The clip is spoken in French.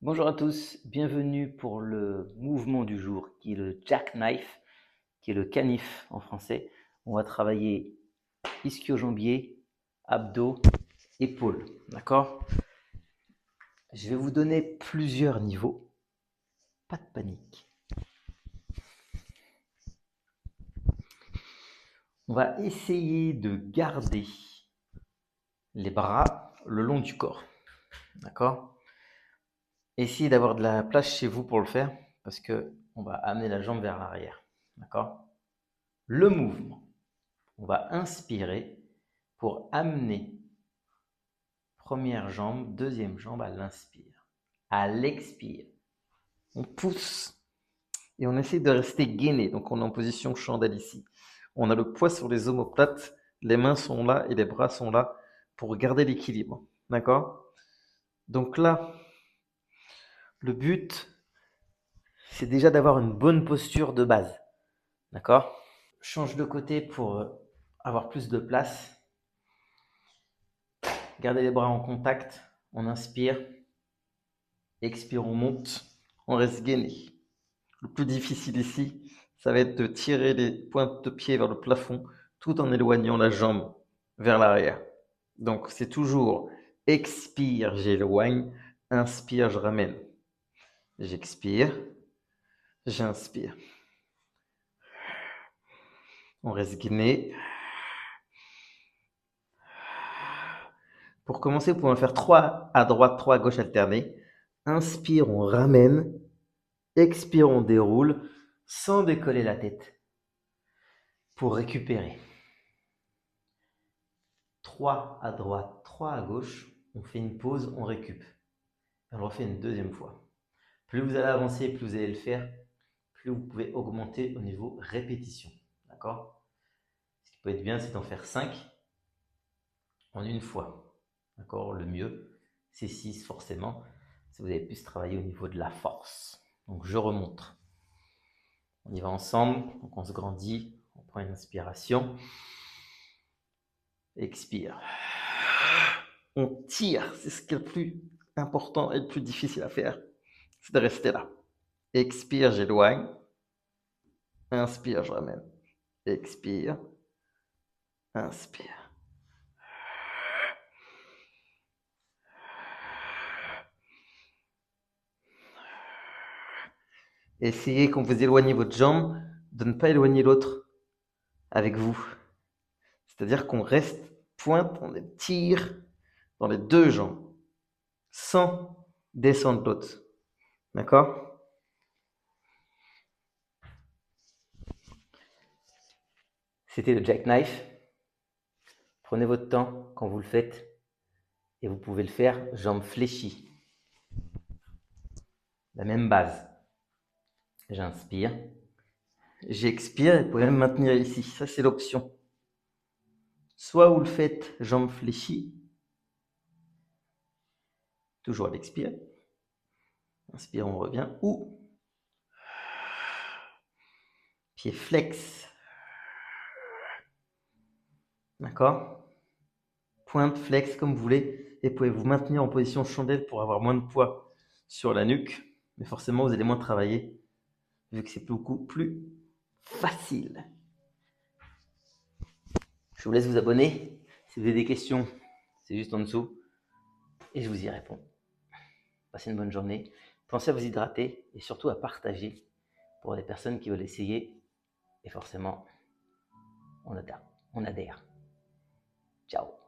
Bonjour à tous, bienvenue pour le mouvement du jour qui est le jackknife, qui est le canif en français. On va travailler ischio-jambier, abdos, épaules, d'accord? Je vais vous donner plusieurs niveaux, pas de panique. On va essayer de garder les bras le long du corps, d'accord? Essayez d'avoir de la place chez vous pour le faire parce que on va amener la jambe vers l'arrière, d'accord? Le mouvement. On va inspirer pour amener première jambe, deuxième jambe à l'inspire. À l'expire, on pousse et on essaie de rester gainé. Donc on est en position chandelle ici. On a le poids sur les omoplates, les mains sont là et les bras sont là pour garder l'équilibre. D'accord? Donc là, le but, c'est déjà d'avoir une bonne posture de base. D'accord? Change de côté pour avoir plus de place. Gardez les bras en contact. On inspire. Expire, on monte. On reste gainé. Le plus difficile ici, ça va être de tirer les pointes de pied vers le plafond tout en éloignant la jambe vers l'arrière. Donc c'est toujours expire, j'éloigne, inspire, je ramène. J'expire, j'inspire. On reste gainé. Pour commencer, vous pouvez en faire 3 à droite, 3 à gauche alternés. Inspire, on ramène. Expire, on déroule sans décoller la tête pour récupérer. 3 à droite, 3 à gauche. On fait une pause, on récup. On le refait une deuxième fois. Plus vous allez avancer, plus vous allez le faire, plus vous pouvez augmenter au niveau répétition. D'accord? Ce qui peut être bien, c'est d'en faire 5 en une fois. D'accord? Le mieux, c'est 6 forcément, si vous avez plus travailler au niveau de la force. Donc je remonte. On y va ensemble, donc on se grandit, on prend une inspiration. Expire. On tire, c'est ce qui est le plus important et le plus difficile à faire, c'est de rester là. Expire, j'éloigne. Inspire, je ramène. Expire. Inspire. Essayez, quand vous éloignez votre jambe, de ne pas éloigner l'autre avec vous. C'est-à-dire qu'on reste pointe, on tire dans les deux jambes, sans descendre l'autre. D'accord? C'était le jackknife. Prenez votre temps quand vous le faites et vous pouvez le faire jambes fléchies. La même base. J'inspire. J'expire et vous pouvez même maintenir ici. Ça, c'est l'option. Soit vous le faites jambes fléchies, toujours à l'expire. Inspire, on revient. Ou pied flex. D'accord? Pointe, flex, comme vous voulez. Et pouvez vous maintenir en position chandelle pour avoir moins de poids sur la nuque. Mais forcément, vous allez moins travailler, vu que c'est beaucoup plus facile. Je vous laisse vous abonner. Si vous avez des questions, c'est juste en dessous. Et je vous y réponds. Passez une bonne journée. Pensez à vous hydrater et surtout à partager pour les personnes qui veulent essayer. Et forcément, on adhère. Ciao.